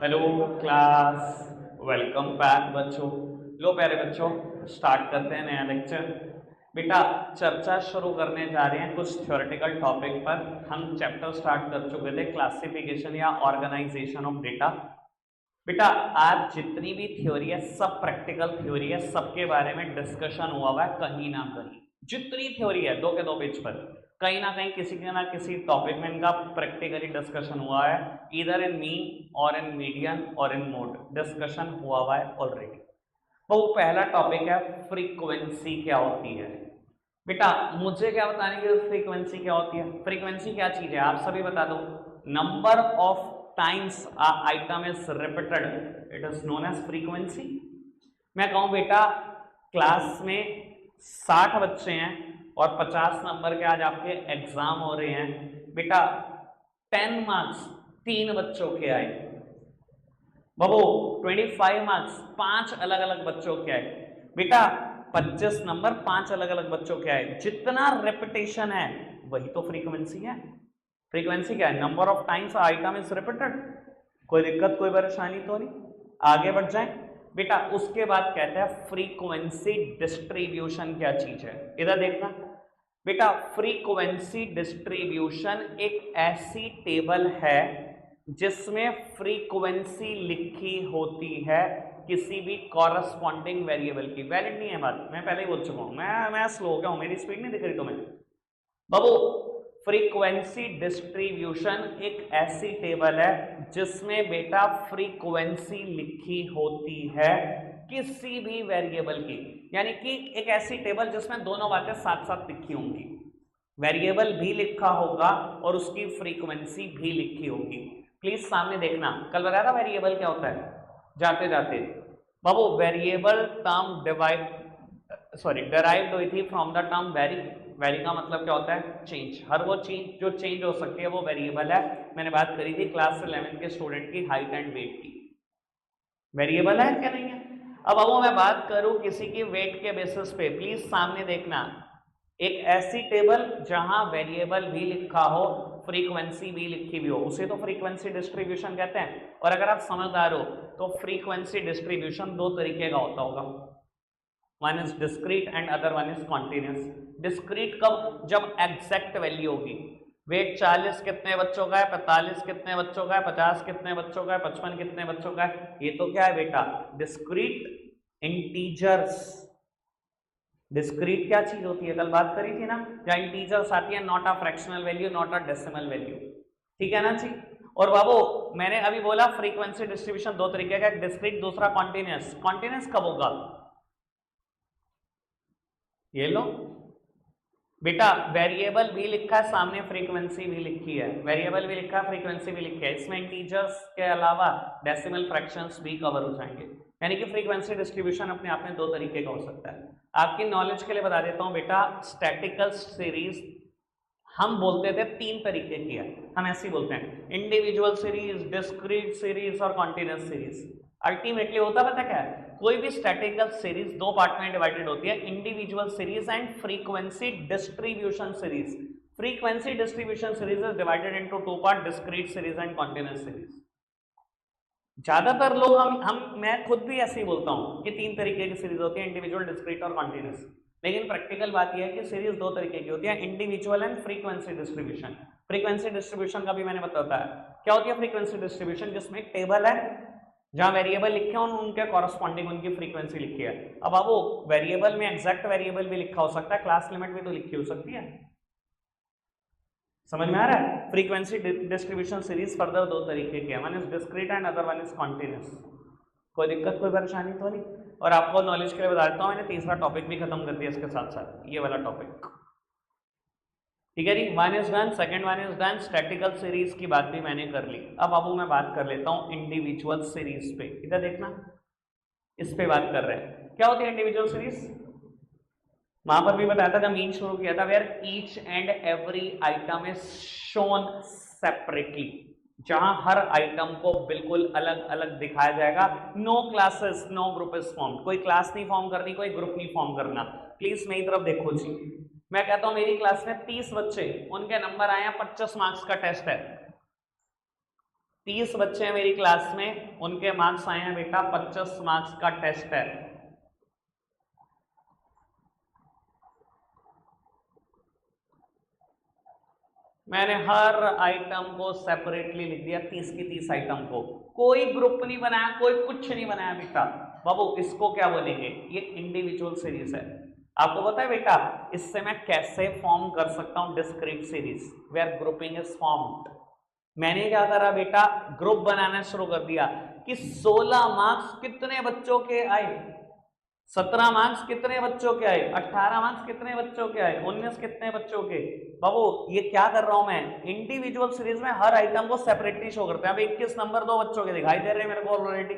Hello class, welcome back बच्चों। लो प्यारे बच्चों, स्टार्ट करते हैं नया लेक्चर। बेटा चर्चा शुरू करने जा रहे हैं कुछ थ्योरेटिकल टॉपिक पर। हम चैप्टर स्टार्ट कर चुके थे क्लासिफिकेशन या ऑर्गेनाइजेशन ऑफ डेटा। बेटा आज जितनी भी थ्योरी है सब प्रैक्टिकल थ्योरी है, सबके बारे में डिस्कशन हुआ है कहीं ना कहीं। जितनी थ्योरी है 2 के 2 पेज पर कहीं ना कहीं किसी के ना किसी टॉपिक में इनका प्रैक्टिकली डिस्कशन हुआ है, इधर इन मीन और इन मीडियन और इन मोड डिस्कशन हुआ है ऑलरेडी। तो वो पहला टॉपिक है फ्रीक्वेंसी क्या होती है। बेटा मुझे क्या बताने की फ्रीक्वेंसी क्या होती है? फ्रीक्वेंसी क्या चीज है आप सभी बता दो। Number of times a item is repeated, it is known as frequency. मैं कहूं बेटा क्लास में 60 बच्चे हैं और 50 नंबर के आज आपके एग्जाम हो रहे हैं। बेटा 10 मार्क्स 3 बच्चों के आए, बाबू 25 मार्क्स 5 अलग अलग बच्चों के आए। बेटा 25 नंबर 5 अलग अलग बच्चों के आए। जितना रेपिटेशन है वही तो फ्रीक्वेंसी है। फ्रीक्वेंसी क्या है? Number of times item is repeated. कोई दिक्कत कोई परेशानी तो नहीं? आगे बढ़ जाए बेटा। उसके बाद कहते हैं फ्रीक्वेंसी डिस्ट्रीब्यूशन क्या चीज है। इधर देखना बेटा, फ्रीक्वेंसी डिस्ट्रीब्यूशन एक ऐसी टेबल है जिसमें फ्रीक्वेंसी लिखी होती है किसी भी कॉरस्पॉन्डिंग वेरिएबल की। वैलिड नहीं है बात, मैं पहले ही बोल चुका हूं। मैं स्लो हो गया हूं, मेरी स्पीड नहीं दिख रही तुम्हें बाबू। फ्रीक्वेंसी डिस्ट्रीब्यूशन एक ऐसी टेबल है जिसमें बेटा फ्रीक्वेंसी लिखी होती है किसी भी वेरिएबल की, यानी कि एक ऐसी टेबल जिसमें दोनों बातें साथ साथ लिखी होंगी। वेरिएबल भी लिखा होगा और उसकी फ्रीक्वेंसी भी लिखी होगी। प्लीज सामने देखना, कल बताया था वेरिएबल क्या होता है जाते जाते बाबू। वेरिएबल टर्म डिराइव्ड हुई थी from the term very. Very का मतलब क्या होता है? चेंज। हर वो चीज जो चेंज हो सकती है वो वेरिएबल है। मैंने बात करी थी क्लास 11 के स्टूडेंट की हाइट एंड वेट की। वेरिएबल है क्या नहीं है? अब मैं बात करूं किसी की वेट के बेसिस पे, प्लीज सामने देखना। एक ऐसी टेबल जहां वेरिएबल भी लिखा हो फ्रीक्वेंसी भी लिखी भी हो, उसे तो फ्रीक्वेंसी डिस्ट्रीब्यूशन कहते हैं। और अगर आप समझदार हो तो फ्रीक्वेंसी डिस्ट्रीब्यूशन 2 तरीके का होता होगा। One is discrete and other one is continuous. Discrete कब? जब एग्जैक्ट वैल्यू होगी। वेट 40 कितने बच्चों का है, 45 कितने बच्चों का है, 50 कितने बच्चों का है, 55 कितने बच्चों का है। ये तो क्या है बेटा? Discrete integers. डिस्क्रीट क्या चीज होती है? कल बात करी थी ना, जहां इंटीजर्स आती है, not a fractional value, not a decimal value. ठीक है ना जी? और बाबू मैंने अभी बोला फ्रीक्वेंसी डिस्ट्रीब्यूशन 2 तरीके का, डिस्क्रीट दूसरा कॉन्टिन्यूस। कॉन्टिन्यूस कब होगा? ये लो बेटा, वेरिएबल भी लिखा है सामने, फ्रीक्वेंसी भी लिखी है। वेरिएबल भी लिखा है, फ्रीक्वेंसी भी लिखी है। इसमें इंटीजर्स के अलावा डेसिमल फ्रैक्शंस भी कवर हो जाएंगे। यानी कि फ्रीक्वेंसी डिस्ट्रीब्यूशन अपने आप में 2 तरीके का हो सकता है। आपकी नॉलेज के लिए बता देता हूं बेटा, स्टैटिकल सीरीज हम बोलते थे 3 तरीके की है। हम ऐसे ही बोलते हैं, इंडिविजुअल सीरीज, डिस्क्रीट सीरीज और कॉन्टिन्यूस सीरीज। अल्टीमेटली होता पता क्या है? कोई भी स्टैटिकल सीरीज 2 पार्ट में डिवाइडेड होती है, individual series and frequency distribution series. Frequency distribution series is divided into 2 part, discrete series and continuous series. ज्यादातर लोग मैं खुद भी ऐसे ही बोलता हूं कि 3 तरीके की सीरीज होती है, इंडिविजुअल, डिस्क्रीट और कॉन्टिन्यूस। लेकिन प्रैक्टिकल बात यह है कि सीरीज 2 तरीके की होती है, individual and frequency distribution. Frequency distribution का भी मैंने बताया क्या होती है फ्रीक्वेंसी डिस्ट्रीब्यूशन, जिसमें एक टेबल है जहां वेरिएबल लिखे हैं उनके कॉरस्पॉन्डिंग उनकी फ्रीक्वेंसी लिखी है। अब वो वेरिएबल में एग्जैक्ट वेरिएबल भी लिखा हो सकता है, क्लास लिमिट भी तो लिखी हो सकती है। समझ में आ रहा है? फ्रीक्वेंसी डिस्ट्रीब्यूशन सीरीज फर्दर 2 तरीके के हैं, one is discrete and other one is continuous. कोई दिक्कत कोई परेशानी तो नहीं? और आपको नॉलेज के लिए बता देता हूं, मैंने तीसरा टॉपिक भी खत्म कर दिया इसके साथ साथ, ये वाला टॉपिक। ठीक है जी, one is done, second one is done. Statical series की बात भी मैंने कर ली। अब मैं बात कर लेता हूं इंडिविजुअल सीरीज पे। इधर देखना, इस पे बात कर रहे हैं। क्या होती है इंडिविजुअल सीरीज? वहां पर भी बताया था जब मीन शुरू किया था, where each and every item is shown separately, जहां हर आइटम को बिल्कुल अलग अलग दिखाया जाएगा। No classes, no group is form. कोई क्लास नहीं फॉर्म करनी, कोई ग्रुप नहीं फॉर्म करना। प्लीज मेरी तरफ देखो जी। मैं कहता हूं मेरी क्लास में 30 बच्चे, उनके नंबर आए हैं, 25 मार्क्स का टेस्ट है। 30 बच्चे हैं मेरी क्लास में, उनके मार्क्स आए हैं बेटा 25 मार्क्स का टेस्ट है। मैंने हर आइटम को सेपरेटली लिख दिया, 30 की 30 आइटम को, कोई ग्रुप नहीं बनाया, कोई कुछ नहीं बनाया बेटा। बाबू इसको क्या बोलेंगे, ये इंडिविजुअल सीरीज है। आपको पता है बेटा इससे मैं कैसे फॉर्म कर सकता हूं discrete series where grouping is formed. मैंने क्या करा बेटा, ग्रुप बनाना शुरू कर दिया कि 16 मार्क्स कितने बच्चों के आए, 17 मार्क्स कितने बच्चों के आए, 18 मार्क्स कितने बच्चों के आए, 19 कितने बच्चों के। बाबू ये क्या कर रहा हूं मैं, इंडिविजुअल सीरीज में हर आइटम को सेपरेटली शो करते हैं। अब 21 नंबर 2 बच्चों के दिखाई दे रहे हैं मेरे को ऑलरेडी।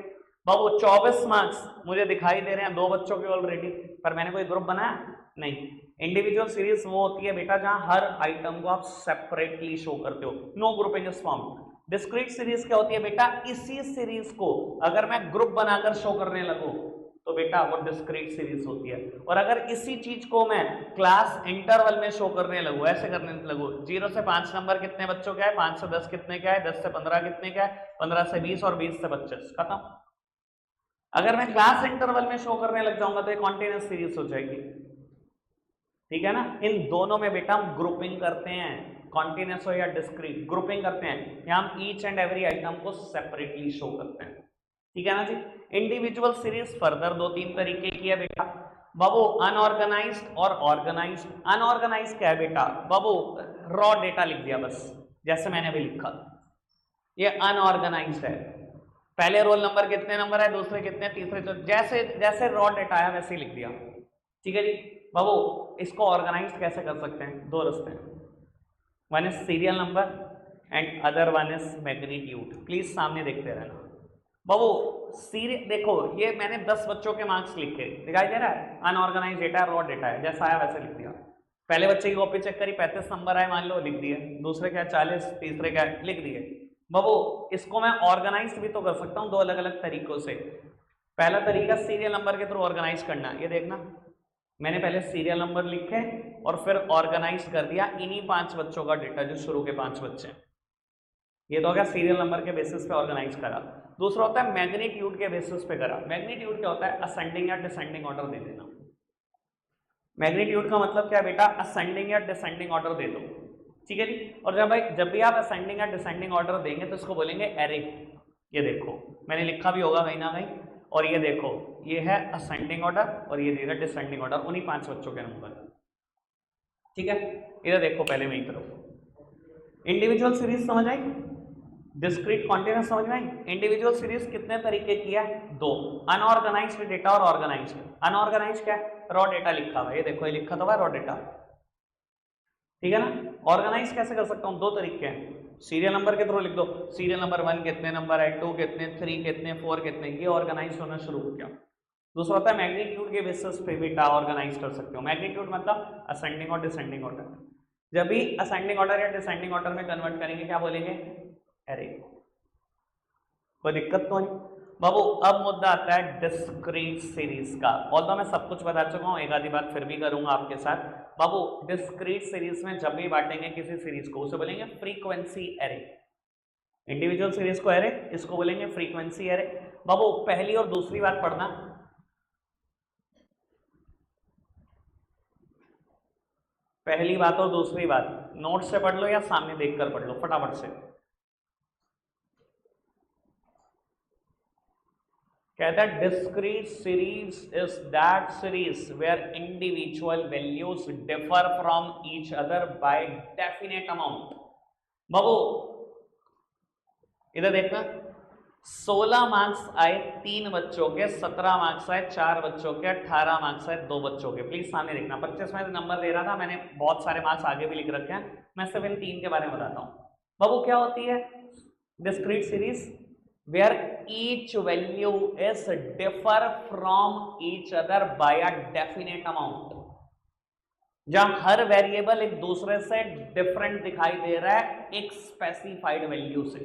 बाबू 24 मार्क्स मुझे दिखाई दे रहे हैं 2 बच्चों के ऑलरेडी, पर मैंने कोई ग्रुप बनाया नहीं। इंडिविजुअल सीरीज वो होती है बेटा जहां हर आइटम को आप सेपरेटली शो करते हो, no grouping is formed. Discrete series क्या होती है बेटा, इसी सीरीज को अगर मैं ग्रुप बनाकर शो करने लगूं तो बेटा वो डिस्क्रीट सीरीज होती है। और अगर इसी चीज को मैं क्लास इंटरवल में शो करने लगूं, ऐसे करने लगूं, 0 से 5 नंबर कितने बच्चों के आए, 5 से 10 कितने के आए, 10 से 15 कितने के आए, 15 से 20 और 20 से 25, खत्म। अगर मैं क्लास इंटरवल में शो करने लग जाऊंगा तो ये कॉन्टिन्यूअस सीरीज हो जाएगी, ठीक है ना। इन दोनों में बेटा हम ग्रुपिंग करते हैं, कॉन्टिन्यूअस हो या डिस्क्रीट, ग्रुपिंग करते हैं या हम ईच एंड एवरी आइटम को सेपरेटली शो करते हैं, ठीक है ना जी। इंडिविजुअल सीरीज फर्दर 2-3 तरीके की है बेटा। बाबू अनऑर्गेनाइज्ड और ऑर्गेनाइज्ड। अनऑर्गेनाइज्ड क्या है बेटा, बाबू रॉ डेटा लिख दिया बस, जैसे मैंने अभी लिखा, ये अनऑर्गेनाइज्ड है। पहले रोल नंबर कितने नंबर है, दूसरे कितने, तीसरे, जैसे जैसे रॉ डेटा आया वैसे ही लिख दिया, ठीक है जी। बाबू इसको ऑर्गेनाइज कैसे कर सकते हैं, 2 रास्ते हैं, one is serial number and other one is magnitude. Please सामने देखते रहना। बाबू सीरियल देखो, ये मैंने 10 बच्चों के मार्क्स लिखे, दिखाई दे रहा है, अनऑर्गेनाइज डेटा है, रॉ डेटा है, जैसा आया वैसे लिख दिया। पहले बच्चे की कॉपी चेक करी, 35 नंबर आए मान लो, लिख दिए, दूसरे क्या 40, तीसरे क्या लिख दिए। बाबू इसको मैं ऑर्गेनाइज भी तो कर सकता हूँ 2 अलग अलग तरीकों से। पहला तरीका सीरियल नंबर के थ्रू ऑर्गेनाइज करना, ये देखना मैंने पहले सीरियल नंबर लिखे और फिर ऑर्गेनाइज कर दिया इन्हीं 5 बच्चों का डेटा जो शुरू के 5 बच्चे हैं, ये तो हो गया सीरियल नंबर के बेसिस पे ऑर्गेनाइज करा। दूसरा होता है मैग्नीट्यूड के बेसिस पे करा। मैग्नीट्यूड क्या होता है, असेंडिंग या डिसेंडिंग ऑर्डर दे देना। मैग्नीट्यूड का मतलब क्या है बेटा, असेंडिंग या डिसेंडिंग ऑर्डर दे दो, ठीक है जी। और जब भी आप असेंडिंग या डिसेंडिंग ऑर्डर देंगे तो इसको बोलेंगे एरे। ये देखो मैंने लिखा भी होगा कहीं ना कहीं, और ये देखो ये है असेंडिंग ऑर्डर और ये दे रहा डिसेंडिंग ऑर्डर, उन्हीं 5 बच्चों के नंबर, ठीक है। इधर देखो पहले मेरी तरफ, इंडिविजुअल सीरीज समझ आई, डिस्क्रीट कॉन्टिन्यूअस समझ में आई। इंडिविजुअल सीरीज कितने तरीके की है, 2, अनऑर्गेनाइज्ड डेटा और ऑर्गेनाइज्ड। अनऑर्गेनाइज्ड क्या है, रॉ डेटा लिखा हुआ है, ये देखो ये लिखा हुआ है रॉ डेटा, ठीक है ना। ऑर्गेनाइज कैसे कर सकता हूँ, 2 तरीके हैं, सीरियल नंबर के थ्रू लिख दो, सीरियल नंबर 1 कितने नंबर है, 2 कितने, 3 कितने, 4 कितने, ये ऑर्गेनाइज होना शुरू हो गया। दूसरा होता है मैग्नीट्यूड के बेसिस पे बेटा ऑर्गेनाइज कर सकते हो। मैग्नीट्यूड मतलब असेंडिंग और डिसेंडिंग ऑर्डर। जब भी असेंडिंग ऑर्डर या डिसेंडिंग ऑर्डर में कन्वर्ट करेंगे क्या बोलेंगे, एरे। कोई दिक्कत तो नहीं बाबू। अब मुद्दा आता है डिस्क्रीट सीरीज का। ऑल्दो मैं सब कुछ बता चुका हूँ, एक आधी बात फिर भी करूंगा आपके साथ। बाबू डिस्क्रीट सीरीज में जब भी बांटेंगे किसी सीरीज को उसे बोलेंगे फ्रीक्वेंसी एरे। इंडिविजुअल सीरीज को एरे, इसको बोलेंगे फ्रीक्वेंसी एरे। बाबू पहली और दूसरी बात पढ़ना, पहली बात और दूसरी बात नोट से पढ़ लो या सामने देखकर पढ़ लो फटाफट से। कहता है discrete series is that series where individual values differ from each other by definite amount. बाबू इधर देखना, 16 मार्क्स आए 3 बच्चों के, 17 मार्क्स आए 4 बच्चों के, 18 मार्क्स आए 2 बच्चों के। प्लीज सामने देखना, 25 में नंबर दे रहा था, मैंने बहुत सारे मार्क्स आगे भी लिख रखे हैं, मैं सिर्फ इन 3 के बारे में बताता हूं। बाबू क्या होती है discrete series, where each value is differ from each other by a definite amount। जहां हर वेरिएबल एक दूसरे से डिफरेंट दिखाई दे रहा है एक स्पेसिफाइड वैल्यू से।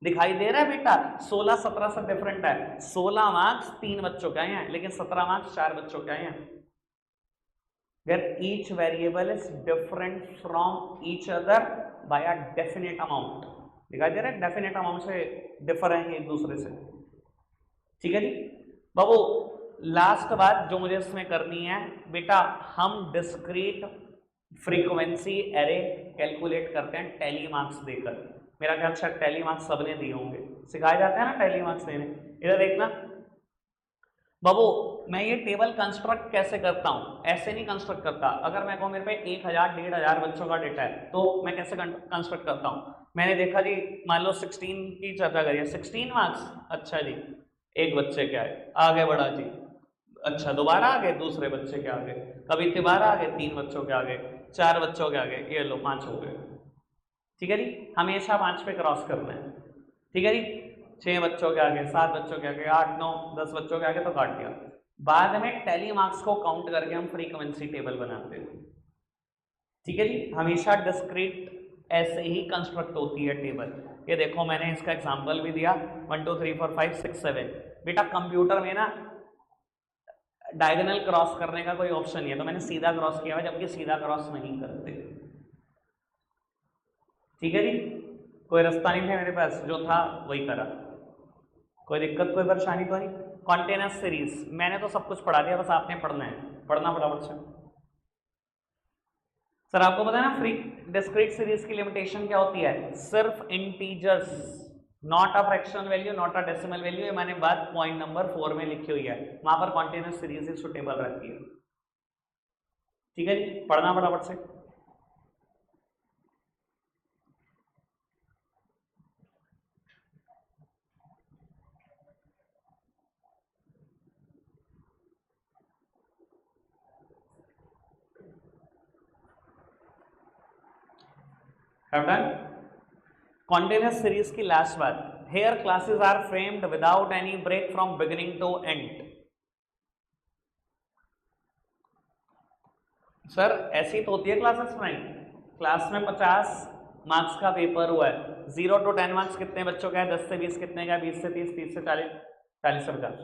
दिखाई दे रहा है बेटा 16 17 से डिफरेंट है, 16 मार्क्स 3 बच्चों के आए हैं लेकिन 17 मार्क्स 4 बच्चों के आए हैं। where each variable is different from each other by a definite amount। दिखाई दे रहा है, डेफिनेट अमाउंट से डिफर है एक दूसरे से। ठीक है जी बाबू, लास्ट बात जो मुझे इसमें करनी है बेटा, हम डिस्क्रीट फ्रीक्वेंसी एरे कैलकुलेट करते हैं टैली मार्क्स देकर। मेरा ख्याल से टैली मार्क्स सबने दिए होंगे, सिखाए जाते हैं ना टैली मार्क्स देने। इधर देखना बाबू, मैं ये टेबल कंस्ट्रक्ट कैसे करता हूं, ऐसे नहीं कंस्ट्रक्ट करता। अगर मैं कहूं मेरे पे 1000 1500 बच्चों का डेटा है तो मैं कैसे कंस्ट्रक्ट करता हूं। मैंने देखा जी, मान लो 16 की चर्चा करिए, 16 मार्क्स, अच्छा जी एक बच्चे के आए, आगे बढ़ा जी, अच्छा दोबारा आगे दूसरे बच्चे के आगे, कभी दोबारा आगे 3 बच्चों के आगे, 4 बच्चों के आगे, ये लो 5 हो गए। ठीक है जी, हमेशा 5 पे क्रॉस करना है। ठीक है जी, 6 बच्चों के आगे, 7 बच्चों के आगे, 8 9 10 बच्चों के आगे तो काट दिया। बाद में टैली मार्क्स को काउंट करके हम फ्रीक्वेंसी टेबल बनाते हैं। ठीक है जी, हमेशा डिस्क्रीट ऐसे ही कंस्ट्रक्ट होती है टेबल। ये देखो मैंने इसका एग्जांपल भी दिया, 1 2 3 4 5 6 7। बेटा कंप्यूटर में ना डायगोनल क्रॉस करने का कोई ऑप्शन नहीं है, तो मैंने सीधा क्रॉस किया है, जबकि सीधा क्रॉस नहीं करते। ठीक है जी, कोई रास्ता नहीं था मेरे पास, जो था वही करा, कोई दिक्कत कोई परेशानी तो नहीं। कॉन्टिन्यूअस सीरीज मैंने तो सब कुछ पढ़ा दिया, बस आपने पढ़ना है, पढ़ना फटाफट से। सर आपको पता है ना फ्री डिस्क्रीट सीरीज की लिमिटेशन क्या होती है, सिर्फ integers, not a fractional value, not a decimal value. ये मैंने बात पॉइंट नंबर 4 में लिखी हुई है, वहां पर कॉन्टिन्यूअस सीरीज ही सुटेबल रहती है। ठीक है जी, पढ़ना फटाफट से। Have done? Continuous सीरीज की लास्ट बात, here classes are framed without any break from beginning to end। Sir ऐसी तो होती है क्लासेस फ्रेंड, क्लास में 50 मार्क्स का पेपर हुआ है, 0 to 10 मार्क्स कितने बच्चों का है, 10 से 20 कितने का है, 20 से 30, 30 से 40, 40 से 50,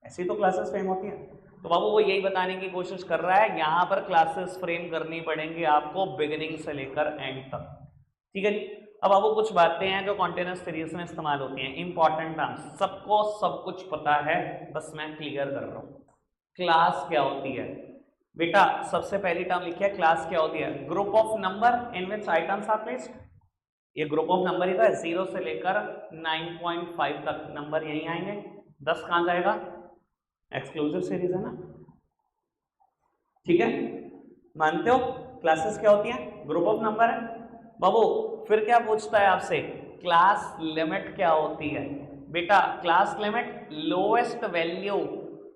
ऐसी तो क्लासेस फ्रेम होती है। तो बाबू वो यही बताने की कोशिश कर रहा है, यहाँ पर क्लासेस फ्रेम करनी पड़ेंगी आपको बिगिनिंग से लेकर एंड तक। ठीक है जी, अब आपको कुछ बातें हैं जो कॉन्टिन्यूअस सीरीज में इस्तेमाल होती हैं, इंपॉर्टेंट टर्म्स, सबको सब कुछ पता है, बस मैं क्लियर कर रहा हूँ। क्लास क्या होती है बेटा, सबसे पहली टर्म लिखी है क्लास क्या होती है, group of number in which items are placed. ये ग्रुप ऑफ नंबर ही तो है, 0 से लेकर 9.5 तक नंबर यहीं आएंगे, 10 कहां जाएगा, एक्सक्लूसिव सीरीज है ना। ठीक है, मानते हो क्लासेस क्या होती है, ग्रुप ऑफ नंबर है। बाबू फिर क्या पूछता है आपसे, क्लास लिमिट क्या होती है बेटा, class limit lowest value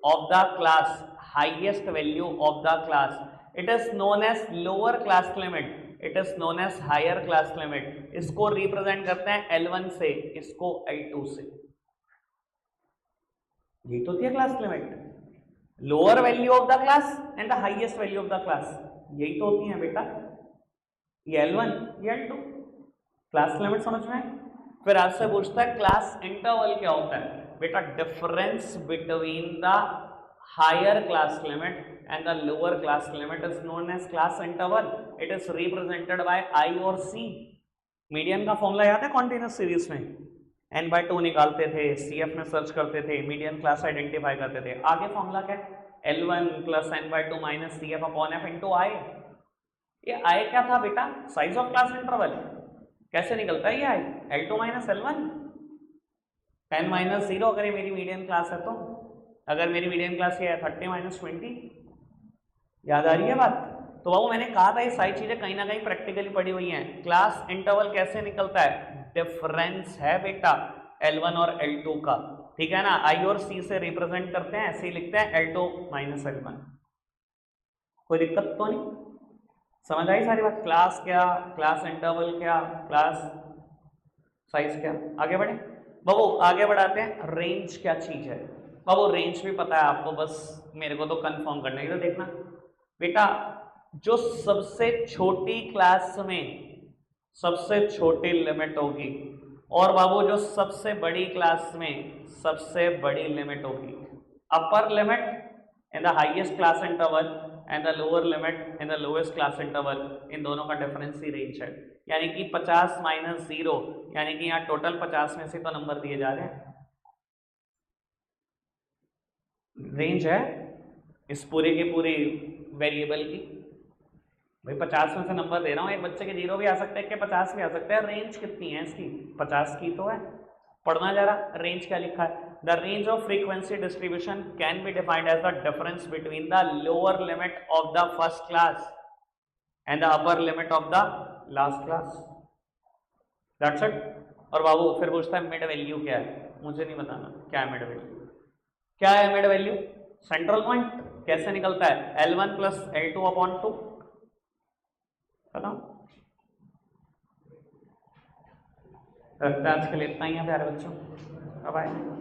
of the class, highest value of the class, it is known as lower class limit, it is known as higher class limit. इसको रिप्रेजेंट करते हैं L1 से, इसको L2 से। ये तो होती है class limit, lower value of the class and the highest value of the class, यही तो होती है बेटा, ये L1 ये L2, क्लास लिमिट समझ में। फिर आपसे पूछता है क्लास इंटरवल क्या होता है बेटा, difference between the higher class limit and the lower class limit is known as class interval, it is represented by I और C। मीडियन का फॉर्मूला याद है कॉन्टिन्यूअस सीरीज में, n/2 निकालते थे, CF में सर्च करते थे, मीडियन क्लास आइडेंटिफाई करते थे, आगे फॉर्मूला क्या है, L1 + n/2 - CF/F × I। ये I क्या था बेटा, साइज ऑफ क्लास इंटरवल। कैसे निकलता है ये I, L2 - L1, 10 - 0 अगर ये मेरी मीडियन क्लास है तो, अगर मेरी मीडियन क्लास ये है 30 - 20, याद आ रही है बात। तो बाबू मैंने कहा था ये सारी चीजें कहीं ना कहीं प्रैक्टिकली पड़ी हुई हैं। क्लास इंटरवल कैसे निकलता है, डिफरेंस है बेटा L1 और L2 का, ठीक है ना, I और C से रिप्रेजेंट करते हैं, ऐसे ही लिखते हैं L2 - L1। कोई दिक्कत तो नहीं, समझ आई सारी बात, क्लास क्या, क्लास इंटरवल क्या, क्लास साइज क्या। आगे बढ़े बाबू, आगे बढ़ाते हैं, रेंज क्या चीज है। बाबू रेंज भी पता है आपको, बस मेरे को तो कंफर्म करना है। तो देखना बेटा, जो सबसे छोटी क्लास में सबसे छोटी लिमिट होगी, और बाबू जो सबसे बड़ी क्लास में सबसे बड़ी लिमिट होगी, upper limit in the highest class interval and the lower limit in the lowest class interval, इन दोनों का डिफरेंस ही रेंज है। यानी कि 50 माइनस 0, यानी कि यहाँ टोटल 50 में से तो नंबर दिए जा रहे हैं, रेंज है इस पूरे के पूरे वेरिएबल की। भाई 50 में से नंबर दे रहा हूँ, एक बच्चे के 0 भी आ सकते हैं, के 50 भी आ सकते हैं, रेंज कितनी है इसकी, 50 की तो है। पढ़ना जरा रेंज क्या लिखा है। The range of frequency distribution can be defined as the difference between the lower limit of the first class and the upper limit of the last class, that's it. और बाबू फिर पूछता है मिड वैल्यू क्या है, मुझे नहीं बताना क्या है मिड वैल्यू, क्या है मिड वैल्यू, सेंट्रल पॉइंट कैसे निकलता है, L1 प्लस L2 अपॉन 2, बताओ। आज के लिए इतना ही है प्यारे बच्चों, बाय बाय।